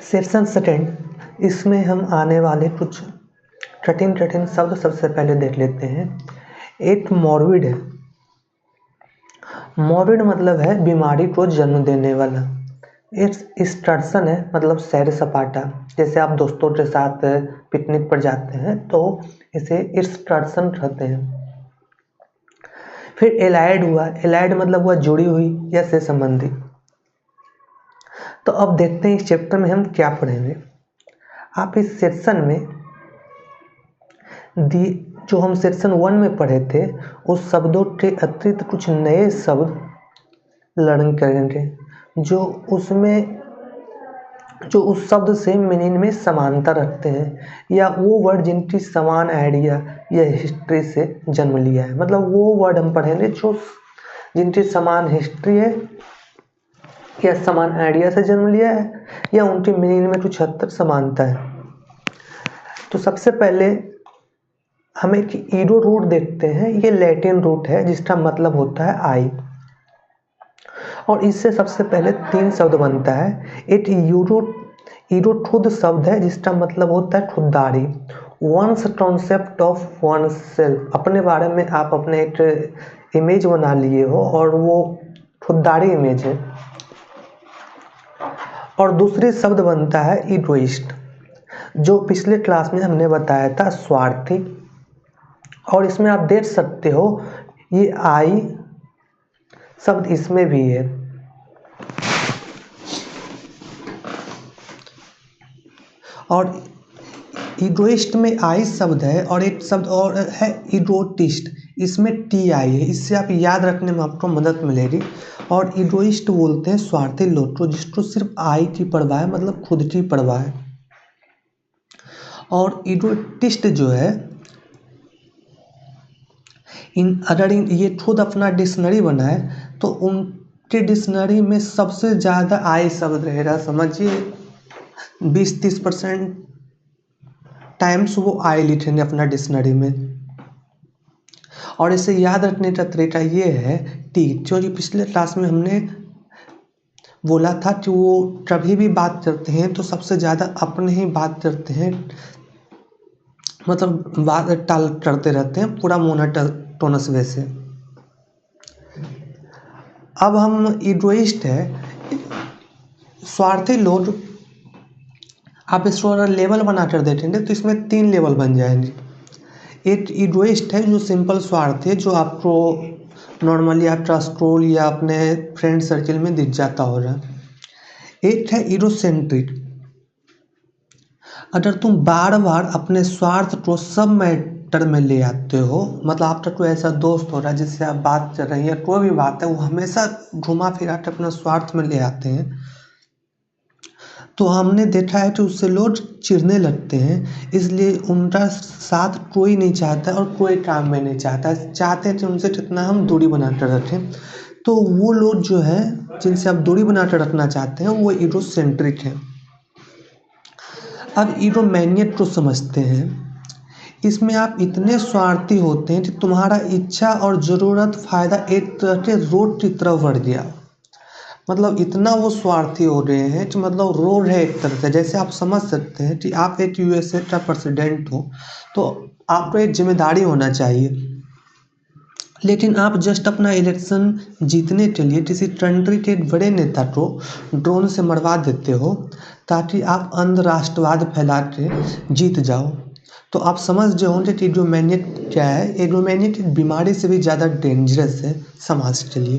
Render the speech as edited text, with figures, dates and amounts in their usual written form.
Section second, इसमें हम आने वाले कुछ कठिन शब्द सबसे पहले देख लेते हैं। एक मॉर्बिड है। मॉर्बिड मतलब है बीमारी को जन्म देने वाला। एक स्टर्सन है मतलब सैर सपाटा, जैसे आप दोस्तों के साथ पिकनिक पर जाते हैं तो इसे स्टर्सन कहते हैं। फिर एलाइड हुआ, एलाइड मतलब हुआ जुड़ी हुई या से संबंधित। तो अब देखते हैं इस चैप्टर में हम क्या पढ़ेंगे। आप इस सेक्शन में जो हम सेक्शन 1 में पढ़े थे उस शब्दों के अतिरिक्त कुछ नए शब्द लर्न करेंगे जो उस शब्द से मीनिंग में समानता रखते हैं, या वो वर्ड जिनकी समान आइडिया या हिस्ट्री से जन्म लिया है। मतलब वो वर्ड हम पढ़ेंगे जो जिनकी समान हिस्ट्री है या समान आइडिया से जन्म लिया है या उनकी मीनिंग में कुछ हद तक समानता है। तो सबसे पहले हम एक ईरो रूट देखते हैं। ये लैटिन रूट है जिसका मतलब होता है आई, और इससे सबसे पहले 3 शब्द बनता है। एक ईरो खुद शब्द है जिसका मतलब होता है खुददारी। One's concept of one self, अपने बारे में आप अपने एक इमेज बना लिए हो और वो खुददारी इमेज है। और दूसरी शब्द बनता है इगोइस्ट, जो पिछले क्लास में हमने बताया था स्वार्थी। और इसमें आप देख सकते हो ये आई शब्द इसमें भी है। और इगोइस्ट में आई शब्द है और एक शब्द और है इगोटिस्ट, इसमें टी आई है। इससे आप याद रखने में आपको मदद मिलेगी। और इगोइस्ट बोलते हैं स्वार्थी लोग को जिसको सिर्फ आई की परवाह है, मतलब खुद की परवाह है। और इगोटिस्ट जो है अगर ये खुद अपना डिक्शनरी बनाए तो उनके डिक्शनरी में सबसे ज़्यादा आई शब्द रहेगा। समझिए 20-30% टाइम्स वो आई लिखेंगे अपना डिक्शनरी में। और इसे याद रखने का तरीका ये है टी, क्योंकि पिछले क्लास में हमने बोला था कि वो कभी भी बात करते हैं तो सबसे ज़्यादा अपने ही बात करते हैं, मतलब बात टाल करते रहते हैं पूरा मोनोटोनस वे से। अब हम इगोइस्ट है स्वार्थी लोग, आप इसको अगर लेवल बनाकर देखेंगे तो इसमें 3 लेवल बन जाएंगे। एक इगोइस्ट है जो सिंपल स्वार्थी है, जो आपको नॉर्मली आप ट्रस्ट्रोल या अपने फ्रेंड सर्किल में दिख जाता होगा। एक है इगोसेंट्रिक, अगर तुम बार बार अपने स्वार्थ को सब मैटर में ले आते हो, मतलब आपका कोई ऐसा दोस्त हो रहा है जिससे आप बात कर रहे हैं या कोई भी बात है वो हमेशा घुमा फिरा कर अपना स्वार्थ में ले आते हैं, तो हमने देखा है कि उससे लोग चिढ़ने लगते हैं। इसलिए उनका साथ कोई नहीं चाहता और कोई काम में नहीं चाहता, चाहते हैं कि उनसे कितना हम दूरी बना कर रखें। तो वो लोग जो है जिनसे आप दूरी बना कर रखना चाहते हैं वो इगोसेंट्रिक है। अब इगोमैनियक को समझते हैं। इसमें आप इतने स्वार्थी होते हैं कि तुम्हारा इच्छा और ज़रूरत फ़ायदा एक तरह के रोड की तरफ बढ़ गया। मतलब इतना वो स्वार्थी हो रहे हैं कि मतलब रोड है एक तरह से। जैसे आप समझ सकते हैं कि आप एक यूएसए का प्रेसिडेंट हो तो आपको एक जिम्मेदारी होना चाहिए, लेकिन आप जस्ट अपना इलेक्शन जीतने के लिए किसी कंट्री के एक बड़े नेता को ड्रोन से मरवा देते हो ताकि आप अंध राष्ट्रवाद फैला के जीत जाओ। तो आप समझ जो होंगे कि इगोमैनियक क्या है। इगोमैनियक एक बीमारी से भी ज़्यादा डेंजरस है समाज के लिए।